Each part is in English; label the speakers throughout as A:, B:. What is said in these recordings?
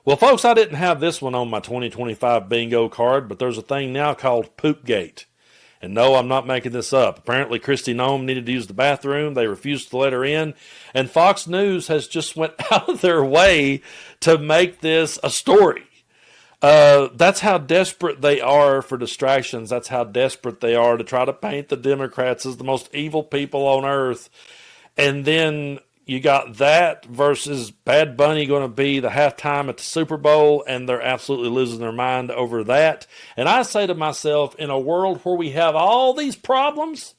A: Well, folks, I didn't have this one on my 2025 bingo card, but there's a thing now called Poopgate. And no, I'm not making this up. Apparently, Kristi Noem needed to use the bathroom. They refused to let her in. And Fox News has just went out of their way to make this a story. That's how desperate they are for distractions. That's how desperate they are to try to paint the Democrats as the most evil people on earth. And then you got that versus Bad Bunny going to be the halftime at the Super Bowl, and they're absolutely losing their mind over that. And I say to myself, in a world where we have all these problems,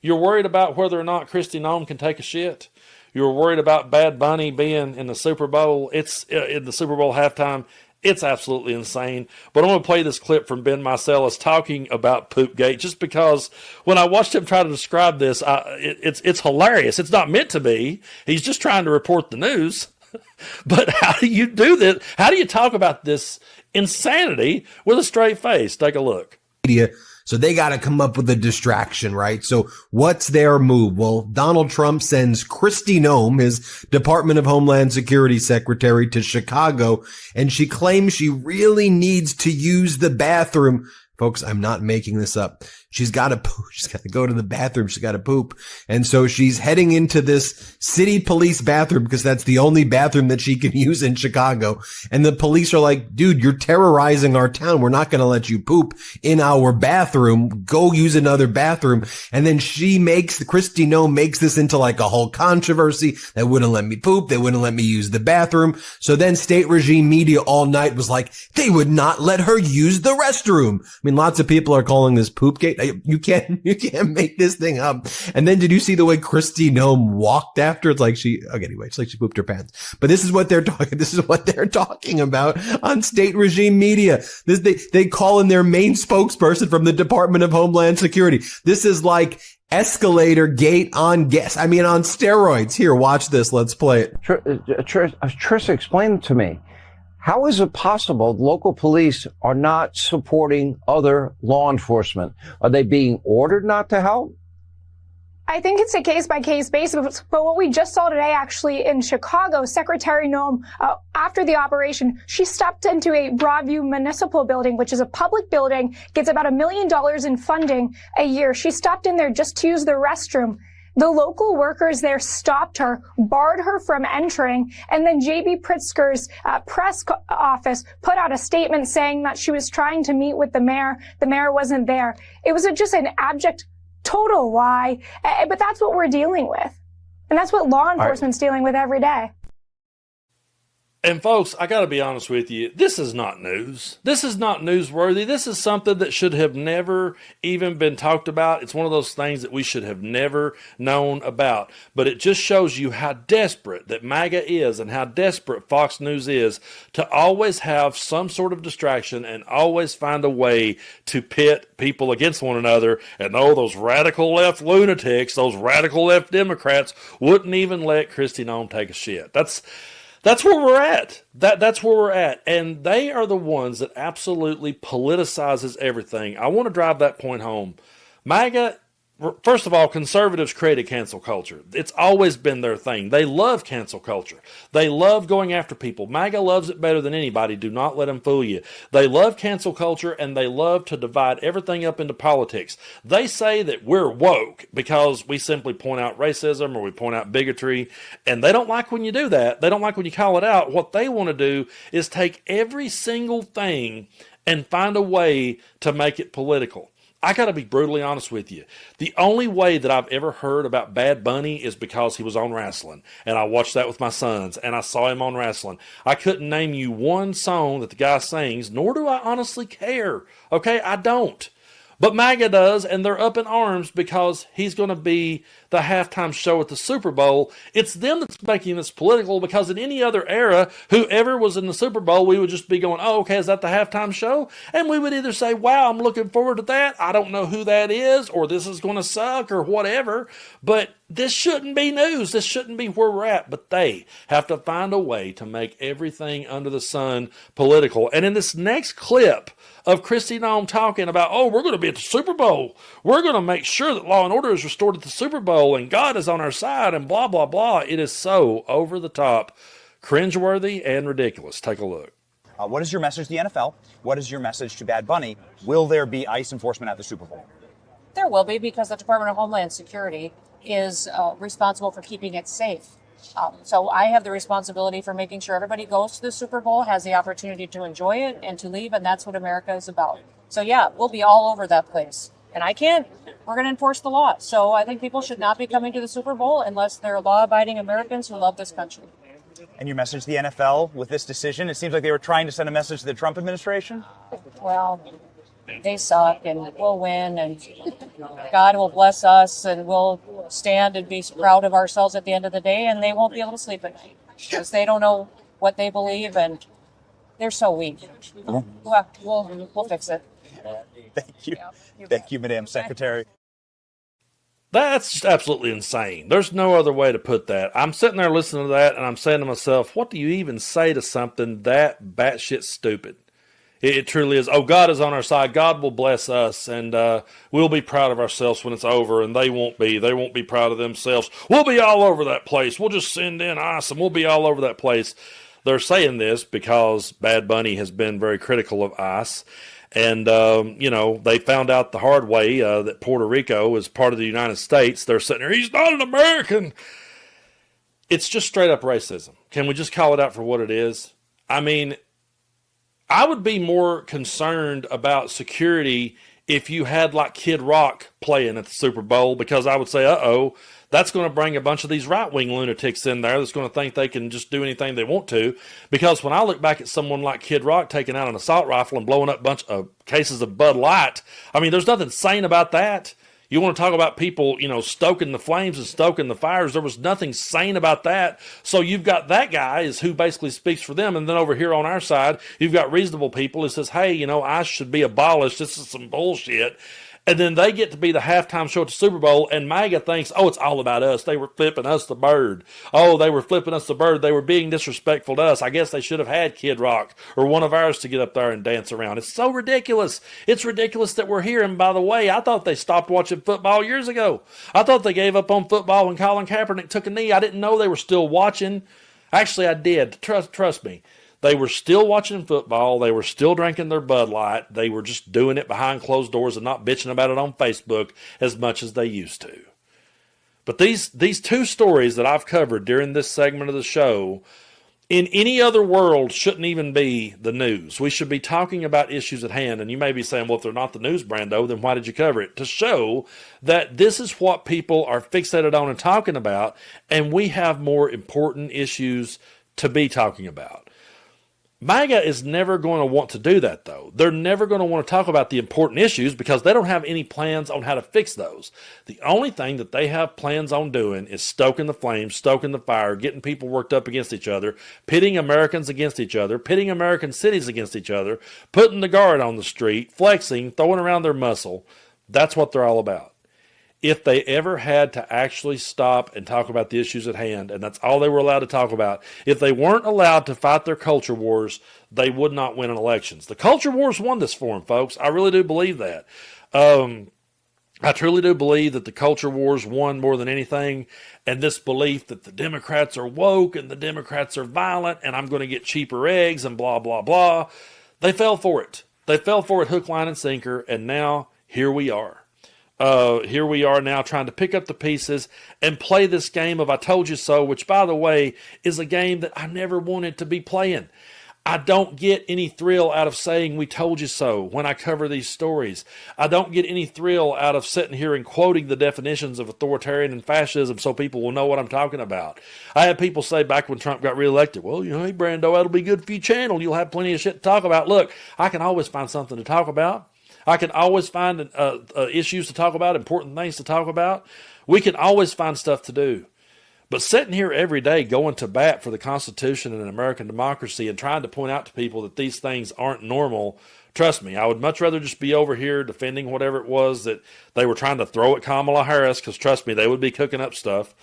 A: you're worried about whether or not Kristi Noem can take a shit. You're worried about Bad Bunny being in the Super Bowl. It's in the Super Bowl halftime. It's absolutely insane. But I'm going to play this clip from Ben Meiselas talking about Poopgate, just because when I watched him try to describe this, it's hilarious. It's not meant to be. He's just trying to report the news. But how do you do this? How do you talk about this insanity with a straight face? Take a look.
B: So they got to come up with a distraction, right? So what's their move? Well, Donald Trump sends Kristi Noem, his Department of Homeland Security secretary, to Chicago, and she claims she really needs to use the bathroom. Folks, I'm not making this up. She's got to poop. She's got to go to the bathroom. She's got to poop. And so she's heading into this city police bathroom because that's the only bathroom that she can use in Chicago. And the police are like, dude, you're terrorizing our town. We're not going to let you poop in our bathroom. Go use another bathroom. And then Kristi Noem makes this into like a whole controversy. They wouldn't let me poop. They wouldn't let me use the bathroom. So then state regime media all night was like, they would not let her use the restroom. I mean, lots of people are calling this Poopgate. You can't make this thing up. And then did you see the way Kristi Noem walked after? It's like anyway, it's like she pooped her pants. But this is what they're talking about on state regime media. They call in their main spokesperson from the Department of Homeland Security. This is like escalator gate on steroids. Here, watch this. Let's play it.
C: Trish, explain to me. How is it possible local police are not supporting other law enforcement? Are they being ordered not to help?
D: I think it's a case-by-case basis, but what we just saw today actually in Chicago, Secretary Noem, after the operation, she stepped into a Broadview Municipal Building, which is a public building, gets about $1 million in funding a year. She stepped in there just to use the restroom. The local workers there stopped her, barred her from entering, and then J.B. Pritzker's press office put out a statement saying that she was trying to meet with the mayor. The mayor wasn't there. It was just an abject, total lie, but that's what we're dealing with. And that's what law enforcement's dealing with every day.
A: And folks, I got to be honest with you, this is not news. This is not newsworthy. This is something that should have never even been talked about. It's one of those things that we should have never known about. But it just shows you how desperate that Maga is and how desperate Fox News is to always have some sort of distraction and always find a way to pit people against one another. And those radical left lunatics, those radical left Democrats wouldn't even let Kristi Noem take a shit. That's where we're at. That's where we're at. And they are the ones that absolutely politicizes everything. I want to drive that point home. MAGA, first of all, conservatives created cancel culture. It's always been their thing. They love cancel culture. They love going after people. MAGA loves it better than anybody. Do not let them fool you. They love cancel culture, and they love to divide everything up into politics. They say that we're woke because we simply point out racism or we point out bigotry, and they don't like when you do that. They don't like when you call it out. What they want to do is take every single thing and find a way to make it political. I got to be brutally honest with you. The only way that I've ever heard about Bad Bunny is because he was on wrestling. And I watched that with my sons, and I saw him on wrestling. I couldn't name you one song that the guy sings, nor do I honestly care. Okay, I don't. But MAGA does, and they're up in arms because he's going to be the halftime show at the Super Bowl. It's them that's making this political, because in any other era, whoever was in the Super Bowl, we would just be going, oh, okay, is that the halftime show? And we would either say, wow, I'm looking forward to that. I don't know who that is, or this is going to suck, or whatever. But this shouldn't be news. This shouldn't be where we're at. But they have to find a way to make everything under the sun political. And in this next clip of Kristi Noem talking about, oh, we're going to be at the Super Bowl. We're going to make sure that law and order is restored at the Super Bowl, and God is on our side, and blah, blah, blah. It is so over the top, cringeworthy, and ridiculous. Take a look.
E: What is your message to the NFL? What is your message to Bad Bunny? Will there be ICE enforcement at the Super Bowl?
F: There will be, because the Department of Homeland Security is responsible for keeping it safe. So I have the responsibility for making sure everybody goes to the Super Bowl, has the opportunity to enjoy it and to leave, and that's what America is about. So yeah, we'll be all over that place. And we're going to enforce the law. So I think people should not be coming to the Super Bowl unless they're law-abiding Americans who love this country.
E: And your message to the NFL with this decision? It seems like they were trying to send a message to the Trump administration.
F: Well, they suck, and we'll win, and God will bless us, and we'll stand and be proud of ourselves at the end of the day, and they won't be able to sleep at night because they don't know what they believe, and they're so weak. We'll fix it.
E: Thank you. Thank you, Madam Secretary.
A: That's just absolutely insane. There's no other way to put that. I'm sitting there listening to that, and I'm saying to myself, what do you even say to something that batshit stupid? It truly is. Oh, God is on our side. God will bless us, and we'll be proud of ourselves when it's over, and they won't be. They won't be proud of themselves. We'll be all over that place. We'll just send in ICE, and we'll be all over that place. They're saying this because Bad Bunny has been very critical of ICE. And, they found out the hard way that Puerto Rico is part of the United States. They're sitting there, he's not an American. It's just straight up racism. Can we just call it out for what it is? I mean, I would be more concerned about security if you had like Kid Rock playing at the Super Bowl, because I would say, that's going to bring a bunch of these right-wing lunatics in there that's going to think they can just do anything they want to. Because when I look back at someone like Kid Rock taking out an assault rifle and blowing up a bunch of cases of Bud Light, I mean, there's nothing sane about that. You want to talk about people, stoking the flames and stoking the fires. There was nothing sane about that. So you've got that guy is who basically speaks for them. And then over here on our side, you've got reasonable people who says, hey, ICE should be abolished. This is some bullshit. And then they get to be the halftime show at the Super Bowl, and Maga thinks, it's all about us. They were flipping us the bird. Oh, they were flipping us the bird. They were being disrespectful to us. I guess they should have had Kid Rock or one of ours to get up there and dance around. It's so ridiculous. It's ridiculous that we're here. And by the way, I thought they stopped watching football years ago. I thought they gave up on football when Colin Kaepernick took a knee. I didn't know they were still watching. Actually, I did. Trust me. They were still watching football. They were still drinking their Bud Light. They were just doing it behind closed doors and not bitching about it on Facebook as much as they used to. But these two stories that I've covered during this segment of the show, in any other world, shouldn't even be the news. We should be talking about issues at hand. And you may be saying, well, if they're not the news, Brando, then why did you cover it? To show that this is what people are fixated on and talking about, and we have more important issues to be talking about. MAGA is never going to want to do that, though. They're never going to want to talk about the important issues because they don't have any plans on how to fix those. The only thing that they have plans on doing is stoking the flames, stoking the fire, getting people worked up against each other, pitting Americans against each other, pitting American cities against each other, putting the guard on the street, flexing, throwing around their muscle. That's what they're all about. If they ever had to actually stop and talk about the issues at hand, and that's all they were allowed to talk about, if they weren't allowed to fight their culture wars, they would not win in elections. The culture wars won this for them, folks. I really do believe that. I truly do believe that the culture wars won more than anything, and this belief that the Democrats are woke and the Democrats are violent and I'm going to get cheaper eggs and blah, blah, blah. They fell for it. They fell for it hook, line, and sinker, and now here we are. Here we are now trying to pick up the pieces and play this game of I told you so, which, by the way, is a game that I never wanted to be playing. I don't get any thrill out of saying we told you so when I cover these stories. I don't get any thrill out of sitting here and quoting the definitions of authoritarian and fascism so people will know what I'm talking about. I had people say back when Trump got reelected, well, hey, Brando, that'll be good for your channel. You'll have plenty of shit to talk about. Look, I can always find something to talk about. I can always find issues to talk about, important things to talk about. We can always find stuff to do. But sitting here every day going to bat for the Constitution and American democracy and trying to point out to people that these things aren't normal, trust me, I would much rather just be over here defending whatever it was that they were trying to throw at Kamala Harris, because trust me, they would be cooking up stuff.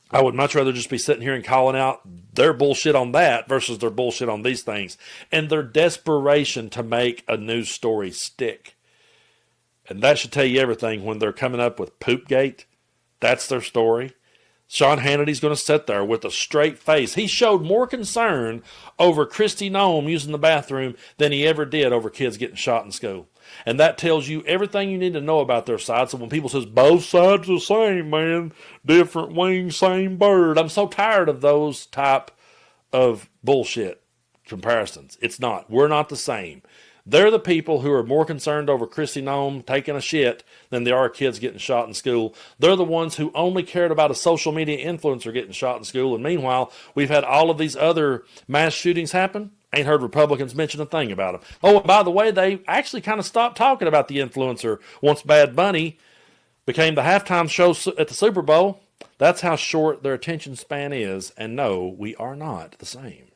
A: I would much rather just be sitting here and calling out their bullshit on that versus their bullshit on these things and their desperation to make a news story stick. And that should tell you everything when they're coming up with Poopgate. That's their story. Sean Hannity's going to sit there with a straight face. He showed more concern over Kristi Noem using the bathroom than he ever did over kids getting shot in school. And that tells you everything you need to know about their side. So when people says both sides the same, man, different wings, same bird. I'm so tired of those type of bullshit comparisons. It's not. We're not the same. They're the people who are more concerned over Kristi Noem taking a shit than they are kids getting shot in school. They're the ones who only cared about a social media influencer getting shot in school. And meanwhile, we've had all of these other mass shootings happen. Ain't heard Republicans mention a thing about them. Oh, and by the way, they actually kind of stopped talking about the influencer once Bad Bunny became the halftime show at the Super Bowl. That's how short their attention span is. And no, we are not the same.